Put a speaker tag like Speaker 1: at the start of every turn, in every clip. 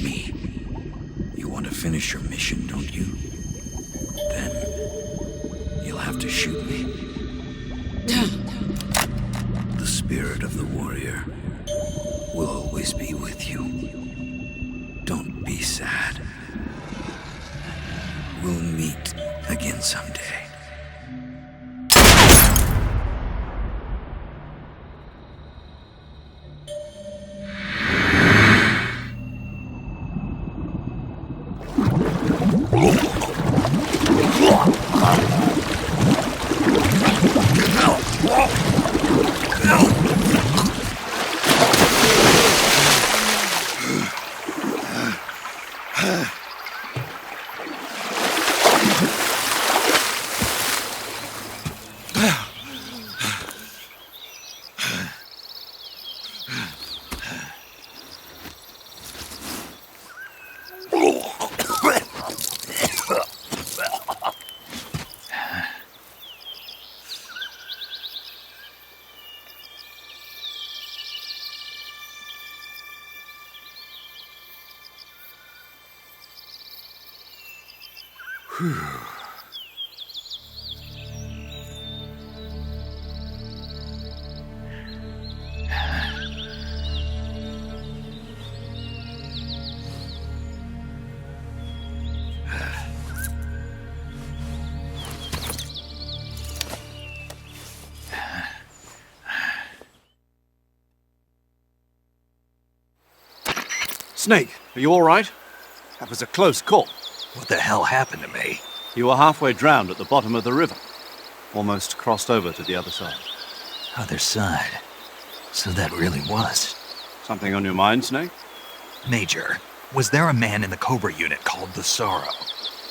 Speaker 1: me. You want to finish your mission, don't you? Then you'll have to shoot me. The spirit of the warrior will always be with you. Don't be sad. We'll meet again someday.
Speaker 2: Snake, are you all right? That was a close call.
Speaker 3: What the hell happened to me?
Speaker 2: You were halfway drowned at the bottom of the river. Almost crossed over to the other side.
Speaker 3: Other side? So that really was.
Speaker 2: Something on your mind, Snake?
Speaker 3: Major, was there a man in the Cobra unit called the Sorrow?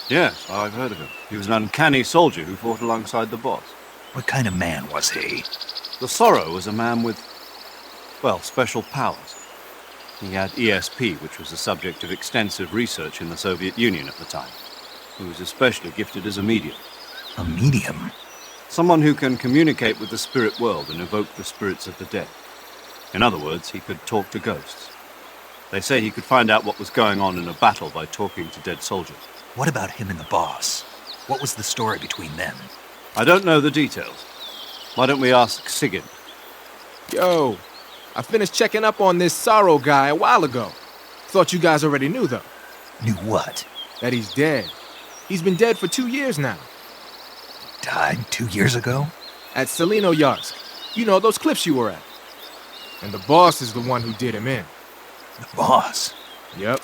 Speaker 2: Yes, I've heard of him. He was an uncanny soldier who fought alongside the boss.
Speaker 3: What kind of man was he?
Speaker 2: The Sorrow was a man with, well, special powers. He had ESP, which was the subject of extensive research in the Soviet Union at the time. He was especially gifted as a medium.
Speaker 3: A medium?
Speaker 2: Someone who can communicate with the spirit world and evoke the spirits of the dead. In other words, he could talk to ghosts. They say he could find out what was going on in a battle by talking to dead soldiers.
Speaker 3: What about him and the boss? What was the story between them?
Speaker 2: I don't know the details. Why don't we ask Sigurd?
Speaker 4: Yo, I finished checking up on this Sorrow guy a while ago. Thought you guys already knew, though.
Speaker 3: Knew what?
Speaker 4: That he's dead. He's been dead for 2 years now.
Speaker 3: Died 2 years ago?
Speaker 4: At Selino-Yarsk. You know, those cliffs you were at. And the boss is the one who did him in.
Speaker 3: The boss?
Speaker 4: Yep.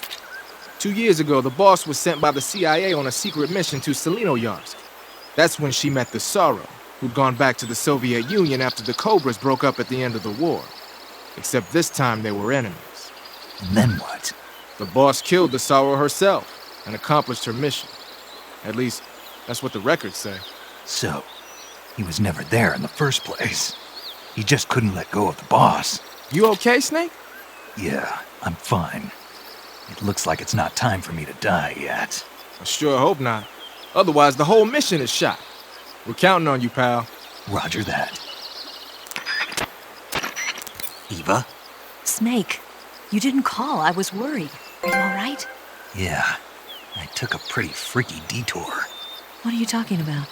Speaker 4: 2 years ago, the boss was sent by the CIA on a secret mission to Selino-Yarsk. That's when she met the Sorrow, who'd gone back to the Soviet Union after the Cobras broke up at the end of the war. Except this time they were enemies.
Speaker 3: And then what?
Speaker 4: The boss killed the Sorrow herself and accomplished her mission. At least, that's what the records say.
Speaker 3: So, he was never there in the first place. He just couldn't let go of the boss.
Speaker 4: You okay, Snake?
Speaker 3: Yeah, I'm fine. It looks like it's not time for me to die yet.
Speaker 4: I sure hope not. Otherwise, the whole mission is shot. We're counting on you, pal.
Speaker 3: Roger that. Eva?
Speaker 5: Snake, you didn't call. I was worried. Are you all right?
Speaker 3: Yeah, I took a pretty freaky detour.
Speaker 5: What are you talking about?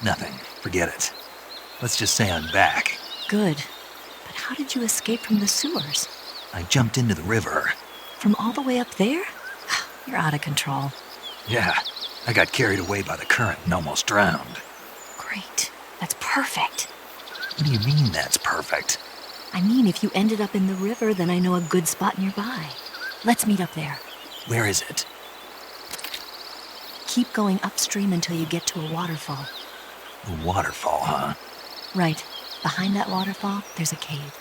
Speaker 3: Nothing. Forget it. Let's just say I'm back.
Speaker 5: Good. But how did you escape from the sewers?
Speaker 3: I jumped into the river.
Speaker 5: From all the way up there? You're out of control.
Speaker 3: Yeah, I got carried away by the current and almost drowned.
Speaker 5: Great. That's perfect.
Speaker 3: What do you mean that's perfect?
Speaker 5: I mean, if you ended up in the river, then I know a good spot nearby. Let's meet up there.
Speaker 3: Where is it?
Speaker 5: Keep going upstream until you get to a waterfall.
Speaker 3: A waterfall, huh?
Speaker 5: Right. Behind that waterfall, there's a cave.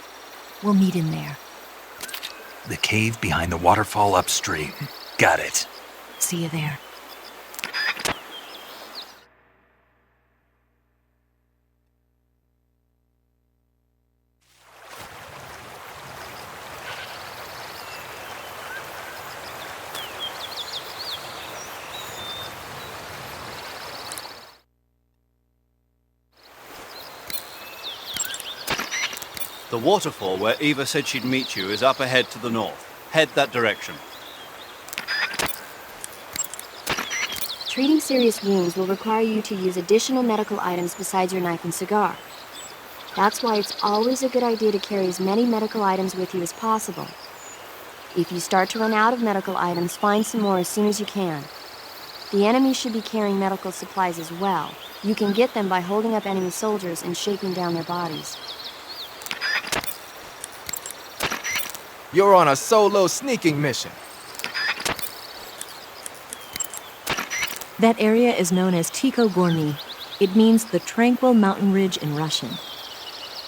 Speaker 5: We'll meet in there.
Speaker 3: The cave behind the waterfall upstream. Got it.
Speaker 5: See you there.
Speaker 2: The waterfall where Eva said she'd meet you is up ahead to the north. Head that direction.
Speaker 6: Treating serious wounds will require you to use additional medical items besides your knife and cigar. That's why it's always a good idea to carry as many medical items with you as possible. If you start to run out of medical items, find some more as soon as you can. The enemy should be carrying medical supplies as well. You can get them by holding up enemy soldiers and shaking down their bodies.
Speaker 4: You're on a solo sneaking mission.
Speaker 5: That area is known as Tycho Gorny. It means the tranquil mountain ridge in Russian.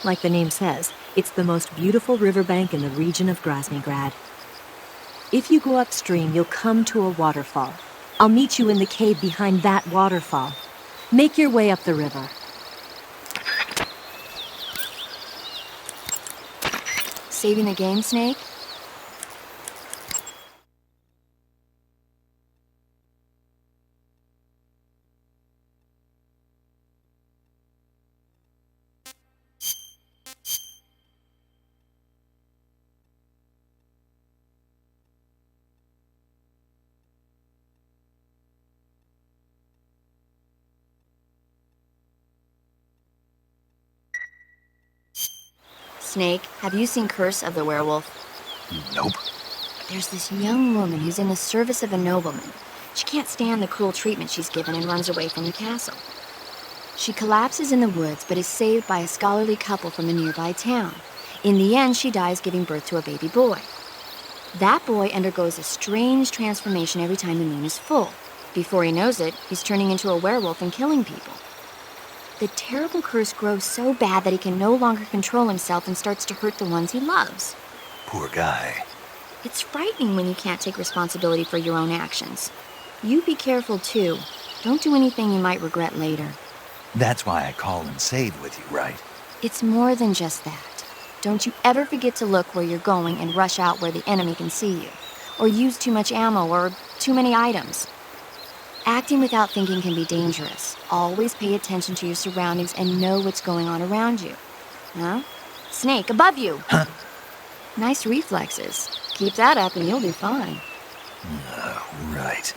Speaker 5: Like the name says, it's the most beautiful riverbank in the region of Groznygrad. If you go upstream, you'll come to a waterfall. I'll meet you in the cave behind that waterfall. Make your way up the river.
Speaker 6: Saving the game, Snake? Snake, have you seen Curse of the Werewolf?
Speaker 3: Nope.
Speaker 6: There's this young woman who's in the service of a nobleman. She can't stand the cruel treatment she's given and runs away from the castle. She collapses in the woods but is saved by a scholarly couple from a nearby town. In the end, she dies giving birth to a baby boy. That boy undergoes a strange transformation every time the moon is full. Before he knows it, he's turning into a werewolf and killing people. The terrible curse grows so bad that he can no longer control himself and starts to hurt the ones he loves.
Speaker 3: Poor guy.
Speaker 6: It's frightening when you can't take responsibility for your own actions. You be careful, too. Don't do anything you might regret later.
Speaker 3: That's why I call and save with you, right?
Speaker 6: It's more than just that. Don't you ever forget to look where you're going and rush out where the enemy can see you, or use too much ammo or too many items. Acting without thinking can be dangerous. Always pay attention to your surroundings and know what's going on around you. Huh? Snake, above you!
Speaker 3: Huh?
Speaker 6: Nice reflexes. Keep that up and you'll be fine.
Speaker 3: Right.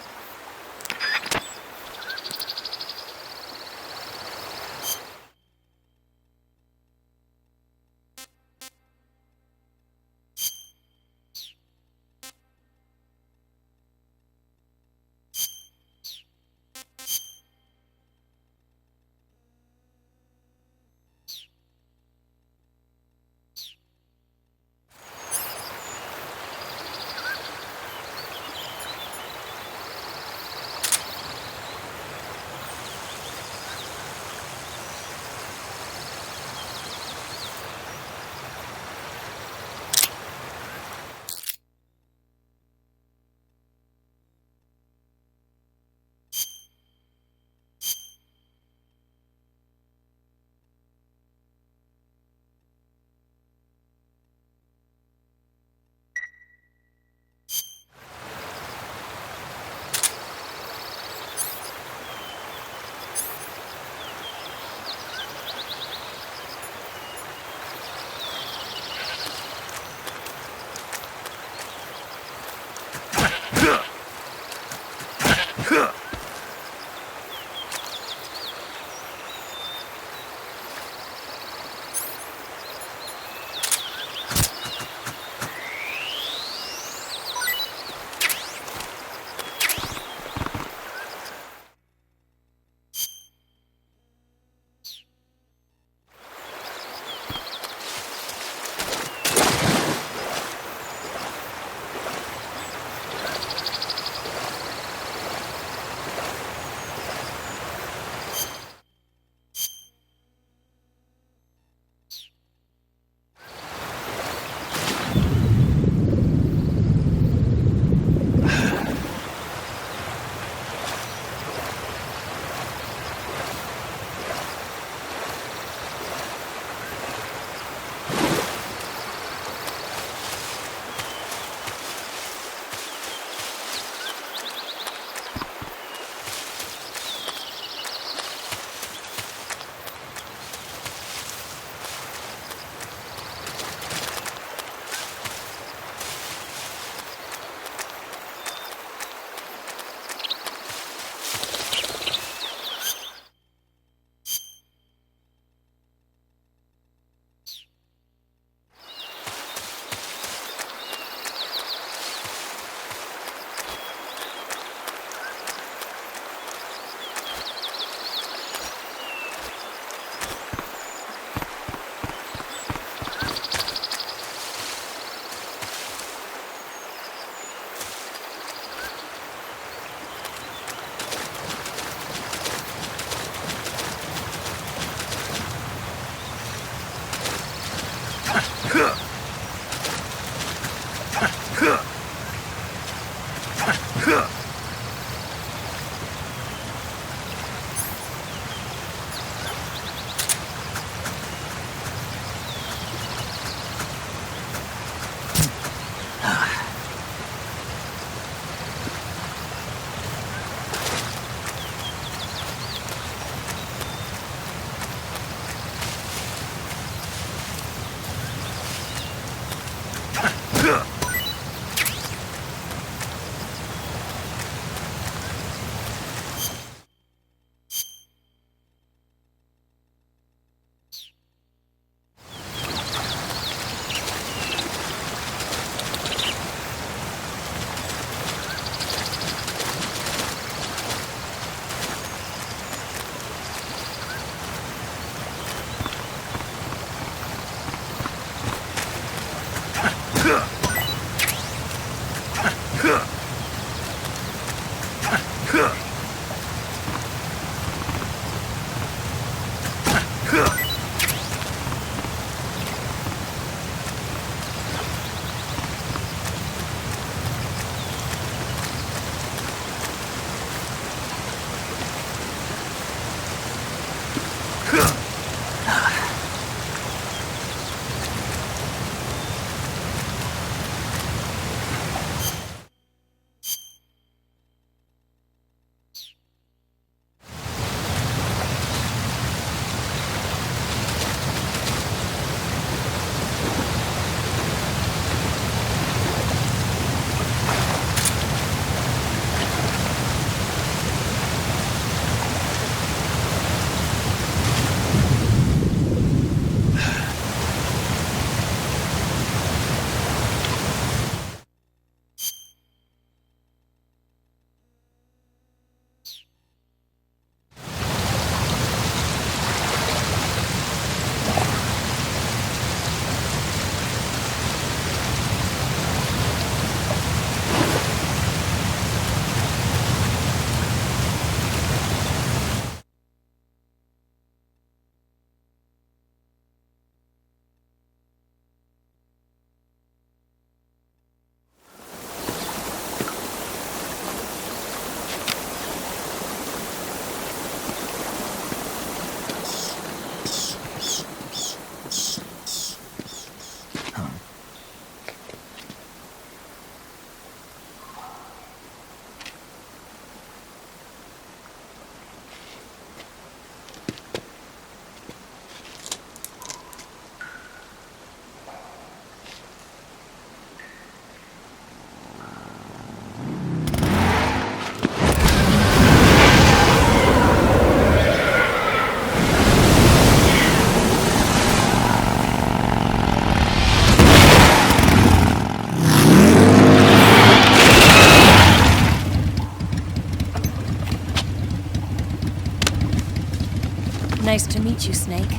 Speaker 5: Nice to meet you, Snake.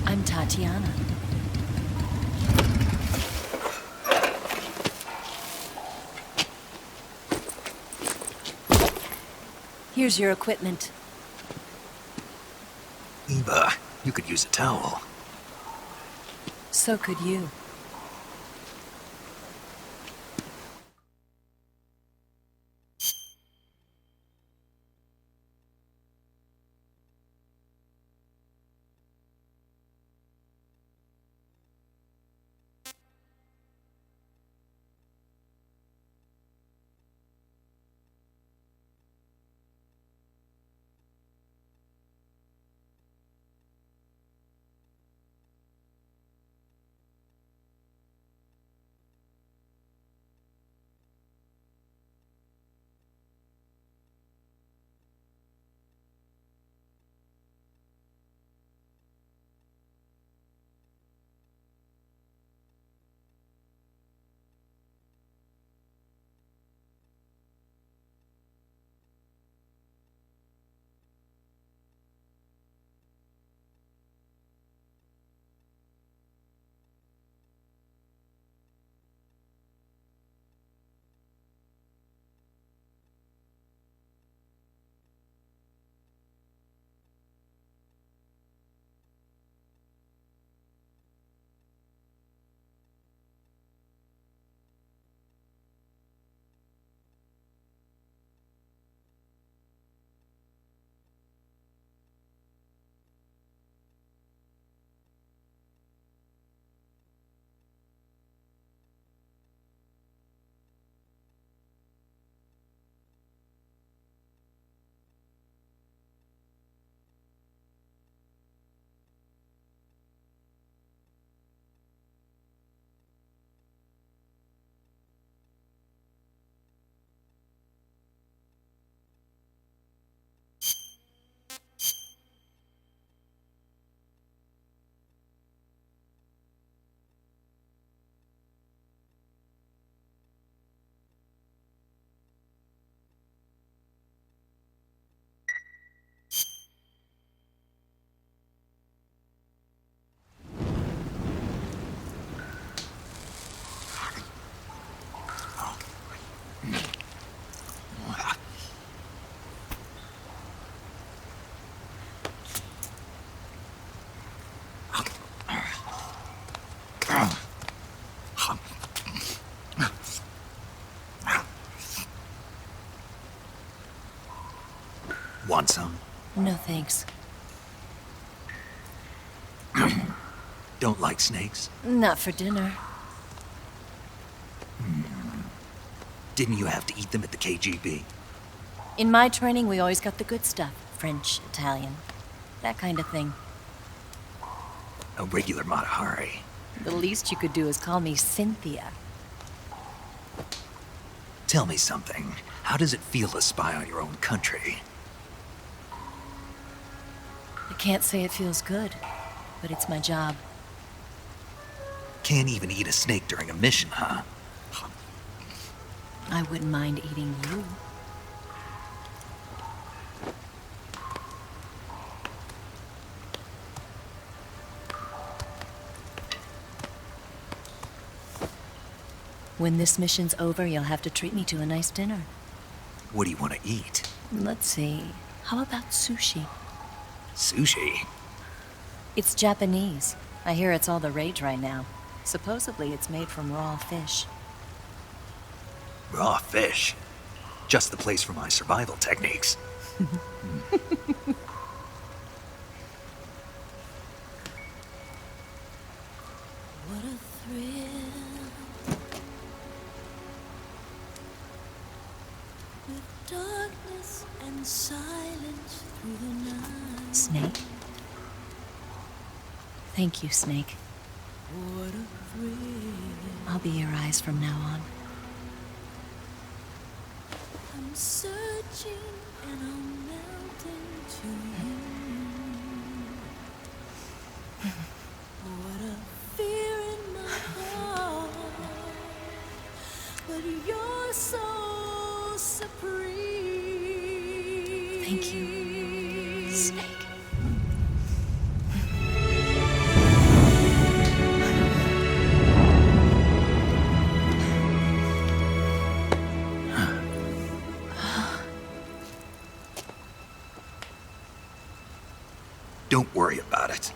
Speaker 5: I'm Tatiana. Here's your equipment.
Speaker 3: Eva, you could use a towel.
Speaker 5: So could you.
Speaker 3: Want some?
Speaker 5: No thanks.
Speaker 3: Don't like snakes?
Speaker 5: Not for dinner.
Speaker 3: Didn't you have to eat them at the KGB?
Speaker 5: In my training, we always got the good stuff. French, Italian, that kind of thing.
Speaker 3: A regular Matahari.
Speaker 5: The least you could do is call me Cynthia.
Speaker 3: Tell me something. How does it feel to spy on your own country?
Speaker 5: I can't say it feels good, but it's my job.
Speaker 3: Can't even eat a snake during a mission, huh?
Speaker 5: I wouldn't mind eating you. When this mission's over, you'll have to treat me to a nice dinner.
Speaker 3: What do you want to eat?
Speaker 5: Let's see. How about sushi?
Speaker 3: Sushi?
Speaker 5: It's Japanese. I hear it's all the rage right now. Supposedly it's made from raw fish.
Speaker 3: Raw fish? Just the place for my survival techniques.
Speaker 7: What a thrill. With darkness and silence through the night.
Speaker 5: Snake? Thank you, Snake.
Speaker 7: What a thrill.
Speaker 5: I'll be your eyes from now on.
Speaker 7: I'm searching and I'm melting to you. What a fear in my heart. But you're so supreme.
Speaker 5: Thank you, Snake.
Speaker 3: Don't worry about it.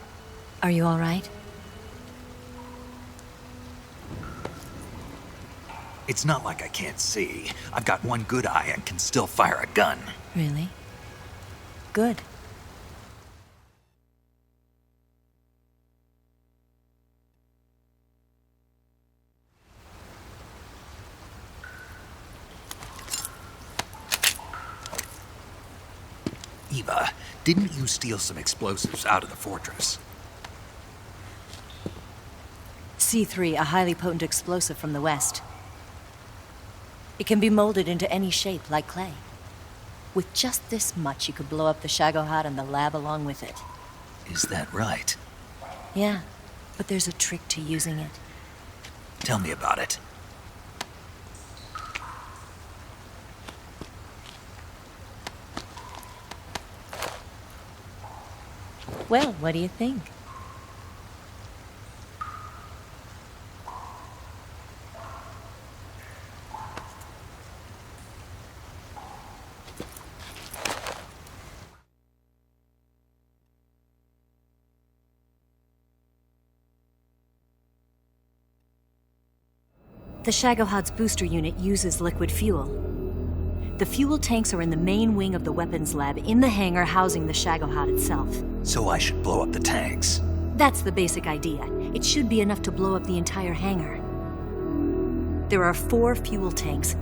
Speaker 5: Are you all right?
Speaker 3: It's not like I can't see. I've got one good eye and can still fire a gun.
Speaker 5: Really? Good.
Speaker 3: Eva, didn't you steal some explosives out of the fortress?
Speaker 5: C3, a highly potent explosive from the west. It can be molded into any shape, like clay. With just this much, you could blow up the Shagohod and the lab along with it.
Speaker 3: Is that right?
Speaker 5: Yeah, but there's a trick to using it.
Speaker 3: Tell me about it.
Speaker 5: Well, what do you think? The Shagohod's booster unit uses liquid fuel. The fuel tanks are in the main wing of the weapons lab in the hangar housing the Shagohod itself.
Speaker 3: So I should blow up the tanks.
Speaker 5: That's the basic idea. It should be enough to blow up the entire hangar. There are 4 fuel tanks.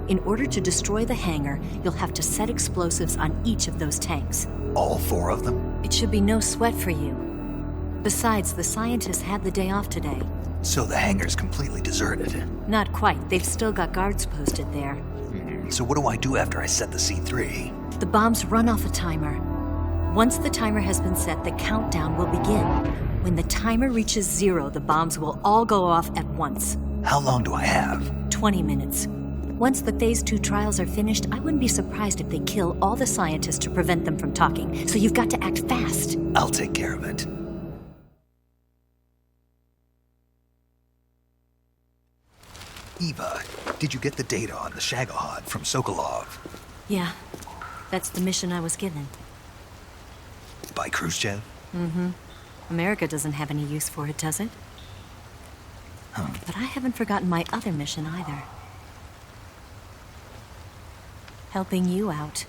Speaker 5: In order to destroy the hangar, you'll have to set explosives on each of those tanks.
Speaker 3: All 4 of them?
Speaker 5: It should be no sweat for you. Besides, the scientists had the day off today.
Speaker 3: So the hangar's completely deserted.
Speaker 5: Not quite. They've still got guards posted there.
Speaker 3: So what do I do after I set the C3?
Speaker 5: The bombs run off a timer. Once the timer has been set, the countdown will begin. When the timer reaches 0, the bombs will all go off at once.
Speaker 3: How long do I have?
Speaker 5: 20 minutes. Once the Phase 2 trials are finished, I wouldn't be surprised if they kill all the scientists to prevent them from talking. So you've got to act fast.
Speaker 3: I'll take care of it. Eva, did you get the data on the Shagohod from Sokolov?
Speaker 5: Yeah, that's the mission I was given.
Speaker 3: By Khrushchev?
Speaker 5: America doesn't have any use for it, does it? But I haven't forgotten my other mission either. Helping you out.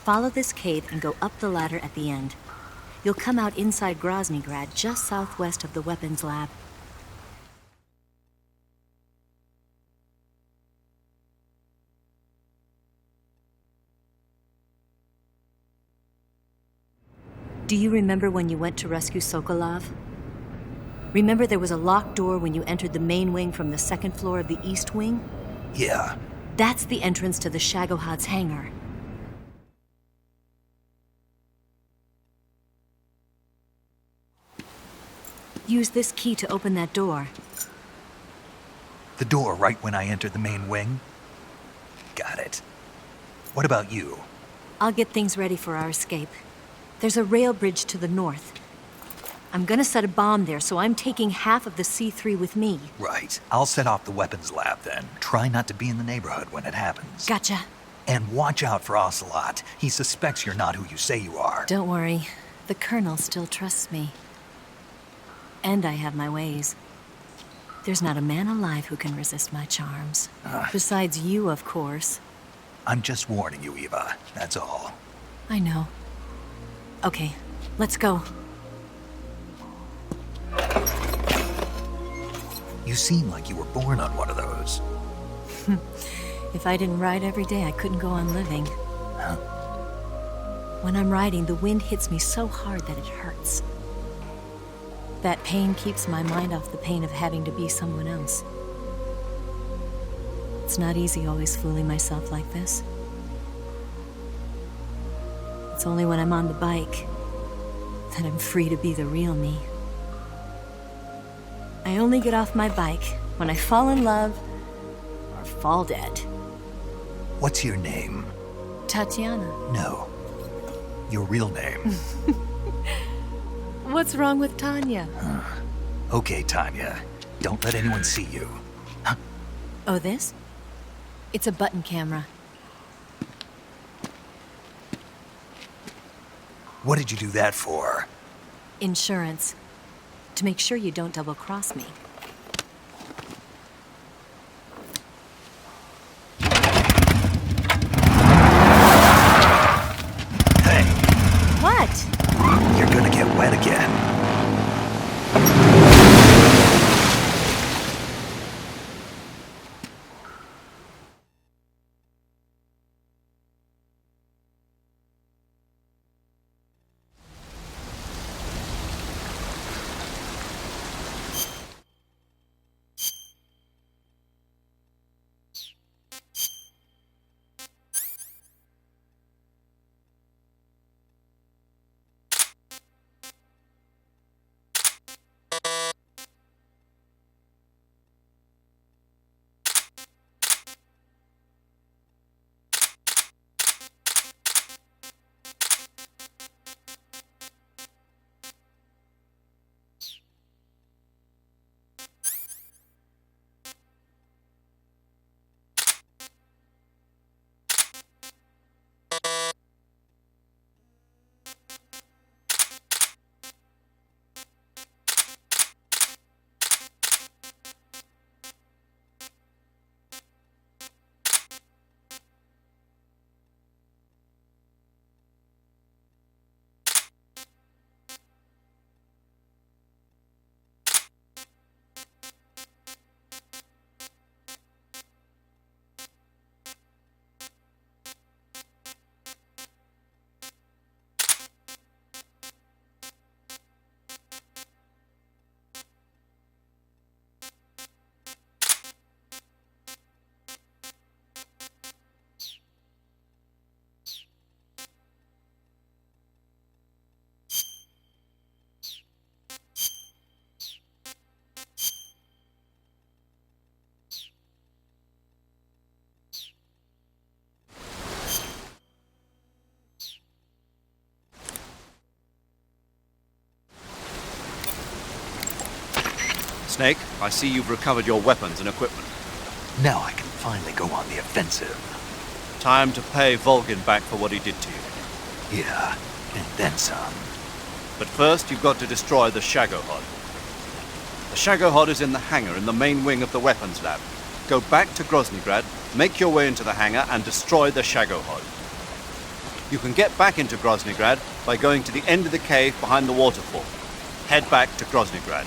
Speaker 5: Follow this cave and go up the ladder at the end. You'll come out inside Groznygrad, just southwest of the weapons lab. Do you remember when you went to rescue Sokolov? Remember there was a locked door when you entered the main wing from the second floor of the east wing?
Speaker 3: Yeah.
Speaker 5: That's the entrance to the Shagohod's hangar. Use this key to open that door.
Speaker 3: The door right when I entered the main wing? Got it. What about you?
Speaker 5: I'll get things ready for our escape. There's a rail bridge to the north. I'm gonna set a bomb there, so I'm taking half of the C3 with me.
Speaker 3: Right. I'll set off the weapons lab then. Try not to be in the neighborhood when it happens.
Speaker 5: Gotcha.
Speaker 3: And watch out for Ocelot. He suspects you're not who you say you are.
Speaker 5: Don't worry. The Colonel still trusts me. And I have my ways. There's not a man alive who can resist my charms. Besides you, of course.
Speaker 3: I'm just warning you, Eva. That's all.
Speaker 5: I know. Okay, let's go.
Speaker 3: You seem like you were born on one of those.
Speaker 5: If I didn't ride every day, I couldn't go on living.
Speaker 3: Huh?
Speaker 5: When I'm riding, the wind hits me so hard that it hurts. That pain keeps my mind off the pain of having to be someone else. It's not easy always fooling myself like this. It's only when I'm on the bike that I'm free to be the real me. I only get off my bike when I fall in love or fall dead.
Speaker 3: What's your name?
Speaker 5: Tatiana.
Speaker 3: No. Your real name.
Speaker 5: What's wrong with Tanya?
Speaker 3: Okay, Tanya. Don't let anyone see you.
Speaker 5: Oh, this? It's a button camera.
Speaker 3: What did you do that for?
Speaker 5: Insurance. To make sure you don't double-cross me.
Speaker 3: Hey,
Speaker 5: What?
Speaker 3: you're gonna get wet again.
Speaker 2: Snake, I see you've recovered your weapons and equipment.
Speaker 3: Now I can finally go on the offensive.
Speaker 2: Time to pay Volgin back for what he did to you.
Speaker 3: Yeah, and then some.
Speaker 2: But first, you've got to destroy the Shagohod. The Shagohod is in the hangar in the main wing of the weapons lab. Go back to Groznygrad, make your way into the hangar, and destroy the Shagohod. You can get back into Groznygrad by going to the end of the cave behind the waterfall. Head back to Groznygrad.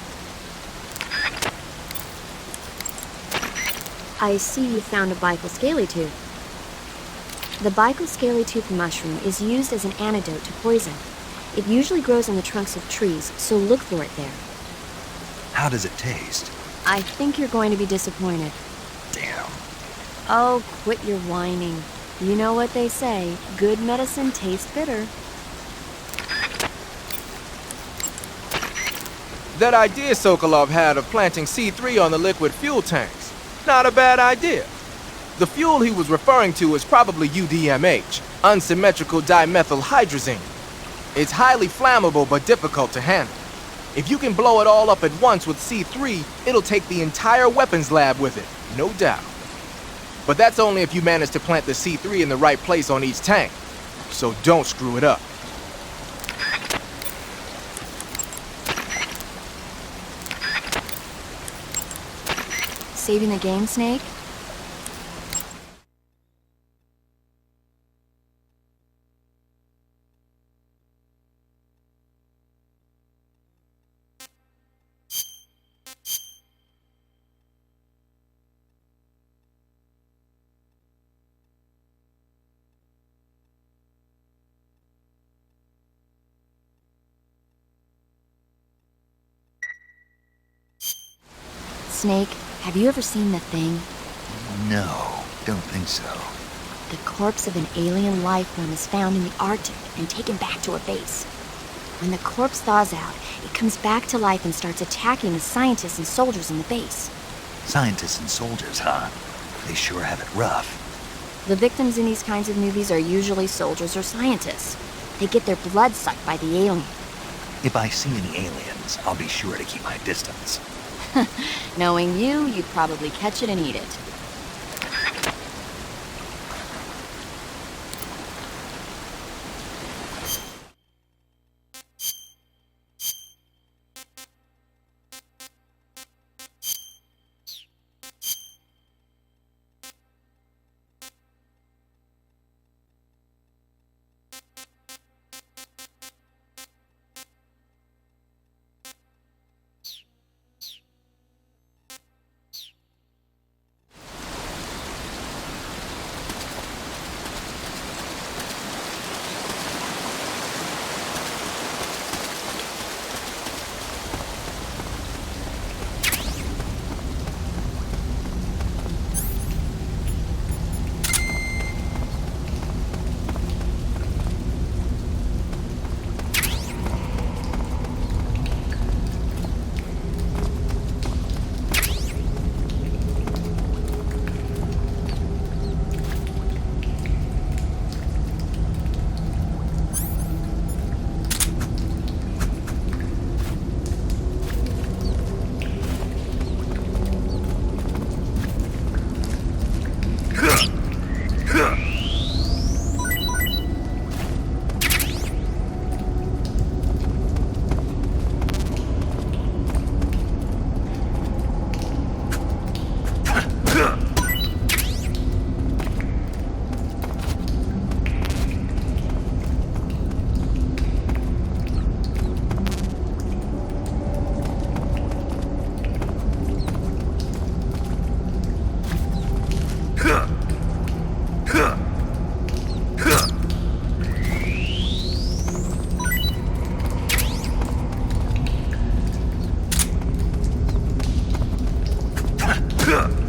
Speaker 6: I see you found a Bicol scaly tooth. The Bicol scaly tooth mushroom is used as an antidote to poison. It usually grows on the trunks of trees, so look for it there.
Speaker 3: How does it taste?
Speaker 6: I think you're going to be disappointed.
Speaker 3: Damn.
Speaker 6: Oh, quit your whining. You know what they say, good medicine tastes bitter.
Speaker 4: That idea Sokolov had of planting C3 on the liquid fuel tanks. Not a bad idea. The fuel he was referring to is probably UDMH, unsymmetrical dimethyl hydrazine. It's highly flammable but difficult to handle. If you can blow it all up at once with C3, it'll take the entire weapons lab with it, no doubt. But that's only if you manage to plant the C3 in the right place on each tank. So don't screw it up.
Speaker 6: Saving the game, Snake? Snake, have you ever seen the thing?
Speaker 3: No, don't think so.
Speaker 6: The corpse of an alien life form is found in the Arctic and taken back to a base. When the corpse thaws out, it comes back to life and starts attacking the scientists and soldiers in the base.
Speaker 3: Scientists and soldiers, huh? They sure have it rough.
Speaker 6: The victims in these kinds of movies are usually soldiers or scientists. They get their blood sucked by the alien.
Speaker 3: If I see any aliens, I'll be sure to keep my distance.
Speaker 6: Knowing you, you'd probably catch it and eat it.
Speaker 1: Huh.